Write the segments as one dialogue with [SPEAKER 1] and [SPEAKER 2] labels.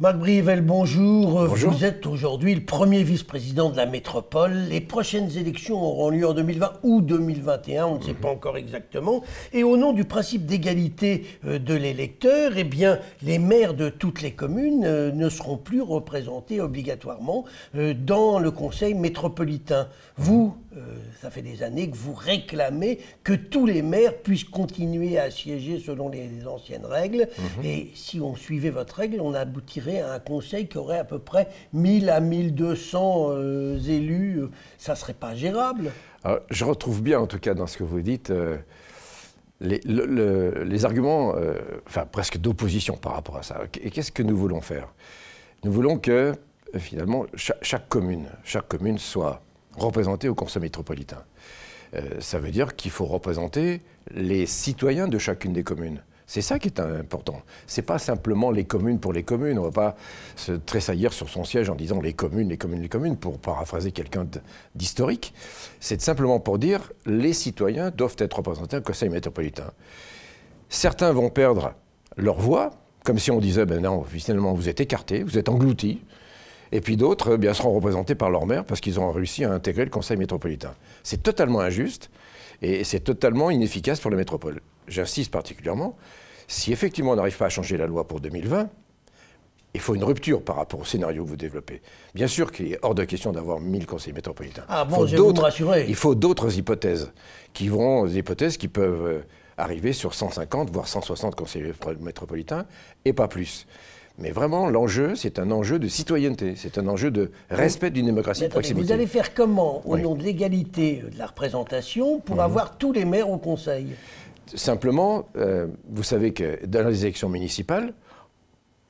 [SPEAKER 1] Marc Brivel, bonjour.
[SPEAKER 2] Bonjour.
[SPEAKER 1] Vous êtes aujourd'hui le premier vice-président de la métropole. Les prochaines élections auront lieu en 2020 ou 2021, on ne sait pas encore exactement. Et au nom du principe d'égalité de l'électeur, eh bien, les maires de toutes les communes ne seront plus représentés obligatoirement dans le conseil métropolitain. Vous, ça fait des années que vous réclamez que tous les maires puissent continuer à siéger selon les anciennes règles. Et si on suivait votre règle, on aboutirait à un conseil qui aurait à peu près 1000 à 1200 élus. Ça ne serait pas gérable.
[SPEAKER 2] Alors, je retrouve bien, en tout cas, dans ce que vous dites, les arguments, enfin, presque d'opposition par rapport à ça. Et qu'est-ce que nous voulons faire? Nous voulons que, finalement, chaque commune soit représentée au conseil métropolitain. Ça veut dire qu'il faut représenter les citoyens de chacune des communes. C'est ça qui est important. Ce n'est pas simplement les communes pour les communes. On ne va pas se tressaillir sur son siège en disant les communes, les communes, les communes, pour paraphraser quelqu'un d'historique. C'est simplement pour dire les citoyens doivent être représentés au conseil métropolitain. Certains vont perdre leur voix, comme si on disait ben non, finalement vous êtes écartés, vous êtes engloutis. Et puis d'autres seront représentés par leur maire parce qu'ils ont réussi à intégrer le conseil métropolitain. C'est totalement injuste et c'est totalement inefficace pour la métropole. J'insiste particulièrement, si effectivement on n'arrive pas à changer la loi pour 2020, il faut une rupture par rapport au scénario que vous développez. Bien sûr qu'il est hors de question d'avoir 1000 conseils métropolitains.
[SPEAKER 1] Ah bon, je vais vous me rassurer.
[SPEAKER 2] Il faut d'autres hypothèses, des hypothèses qui peuvent arriver sur 150, voire 160 conseils métropolitains, et pas plus. Mais vraiment, l'enjeu, c'est un enjeu de citoyenneté, c'est un enjeu de respect d'une démocratie de proximité.
[SPEAKER 1] Vous allez faire comment, au nom de l'égalité de la représentation, pour avoir tous les maires au conseil?
[SPEAKER 2] Simplement, vous savez que dans les élections municipales,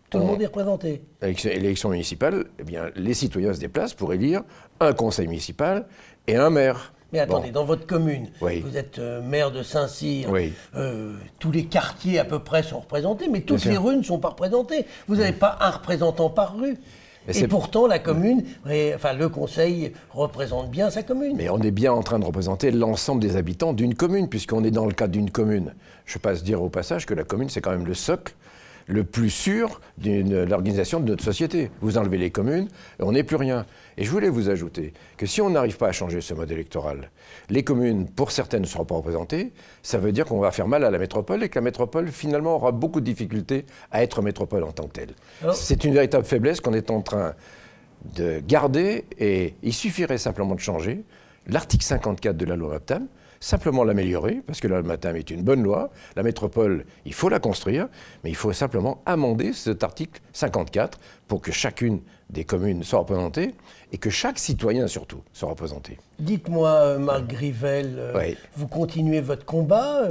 [SPEAKER 1] tout le monde est représenté.
[SPEAKER 2] L'élection municipale, eh bien, les citoyens se déplacent pour élire un conseil municipal et un maire.
[SPEAKER 1] Mais attendez, dans votre commune, vous êtes maire de Saint-Cyr, tous les quartiers à peu près sont représentés, mais toutes les rues ne sont pas représentées. Vous n'avez pas un représentant par rue. Et pourtant, la commune, enfin le conseil représente bien sa commune.
[SPEAKER 2] Mais on est bien en train de représenter l'ensemble des habitants d'une commune, puisqu'on est dans le cadre d'une commune. Je passe dire au passage que la commune, c'est quand même le socle le plus sûr de l'organisation de notre société. Vous enlevez les communes, on n'est plus rien. Et je voulais vous ajouter que si on n'arrive pas à changer ce mode électoral, les communes, pour certaines, ne seront pas représentées, ça veut dire qu'on va faire mal à la métropole et que la métropole, finalement, aura beaucoup de difficultés à être métropole en tant que telle. C'est une véritable faiblesse qu'on est en train de garder et il suffirait simplement de changer l'article 54 de la loi MAPTAM, simplement l'améliorer, parce que la loi MAPTAM est une bonne loi. La métropole, il faut la construire, mais il faut simplement amender cet article 54 pour que chacune des communes soit représentée et que chaque citoyen, surtout, soit représenté.
[SPEAKER 1] Dites-moi, Marc Brivel, vous continuez votre combat.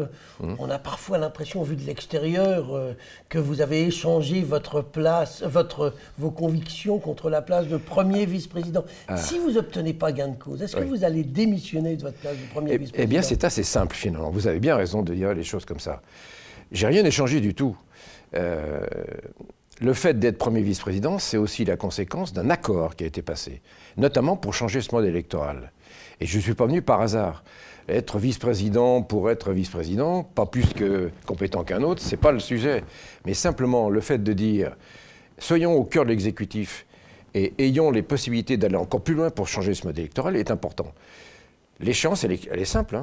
[SPEAKER 1] On a parfois l'impression, vu de l'extérieur, que vous avez échangé votre place, vos convictions contre la place de premier vice-président. Si vous n'obtenez pas gain de cause, est-ce que vous allez démissionner de votre place de premier vice-président?
[SPEAKER 2] Eh bien, c'est assez simple, finalement. Vous avez bien raison de dire les choses comme ça. J'ai rien échangé du tout. Le fait d'être premier vice-président, c'est aussi la conséquence d'un accord qui a été passé, notamment pour changer ce mode électoral. Et je ne suis pas venu par hasard. Être vice-président pour être vice-président, pas plus que compétent qu'un autre, ce n'est pas le sujet. Mais simplement le fait de dire, soyons au cœur de l'exécutif et ayons les possibilités d'aller encore plus loin pour changer ce mode électoral est important. L'échéance, elle est simple.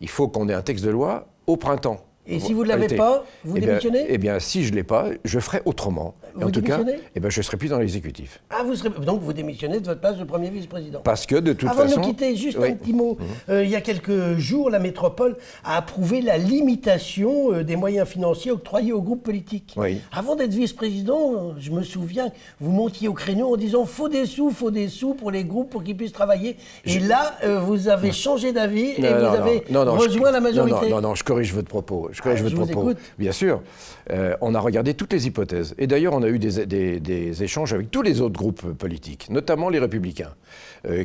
[SPEAKER 2] Il faut qu'on ait un texte de loi au printemps.
[SPEAKER 1] Et si vous ne l'avez pas, vous démissionnez?
[SPEAKER 2] Eh bien, si je ne l'ai pas, je ferai autrement.
[SPEAKER 1] Vous
[SPEAKER 2] en tout cas,
[SPEAKER 1] démissionnez?
[SPEAKER 2] je ne serai plus dans l'exécutif.
[SPEAKER 1] Ah, donc vous démissionnez de votre place de premier vice-président?
[SPEAKER 2] Parce que de toute façon...
[SPEAKER 1] Avant de nous quitter, juste un petit mot. Il y a quelques jours, la métropole a approuvé la limitation des moyens financiers octroyés aux groupes politiques. Avant d'être vice-président, je me souviens, vous montiez au créneau en disant « faut des sous pour les groupes pour qu'ils puissent travailler ». Et là, vous avez changé d'avis et vous avez rejoint la majorité.
[SPEAKER 2] Non, je corrige votre propos. Bien sûr. On a regardé toutes les hypothèses. Et d'ailleurs, on a eu des échanges avec tous les autres groupes politiques, notamment les Républicains,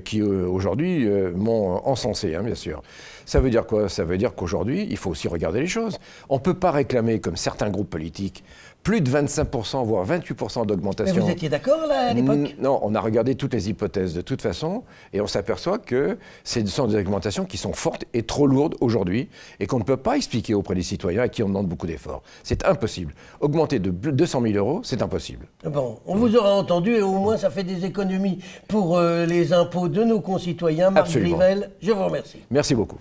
[SPEAKER 2] qui aujourd'hui m'ont encensé, bien sûr. Ça veut dire quoi? Ça veut dire qu'aujourd'hui, il faut aussi regarder les choses. On ne peut pas réclamer, comme certains groupes politiques, plus de 25%, voire 28% d'augmentation.
[SPEAKER 1] Mais vous étiez d'accord là, à l'époque?
[SPEAKER 2] Non, on a regardé toutes les hypothèses de toute façon, et on s'aperçoit que ce sont des augmentations qui sont fortes et trop lourdes aujourd'hui, et qu'on ne peut pas expliquer auprès des citoyens à qui on demande beaucoup d'efforts. C'est impossible. Augmenter de 200 000 euros, c'est impossible.
[SPEAKER 1] Bon, on vous aura entendu, et au moins ça fait des économies pour les impôts de nos concitoyens. Marc
[SPEAKER 2] Absolument.
[SPEAKER 1] Grivel, je vous remercie.
[SPEAKER 2] Merci beaucoup.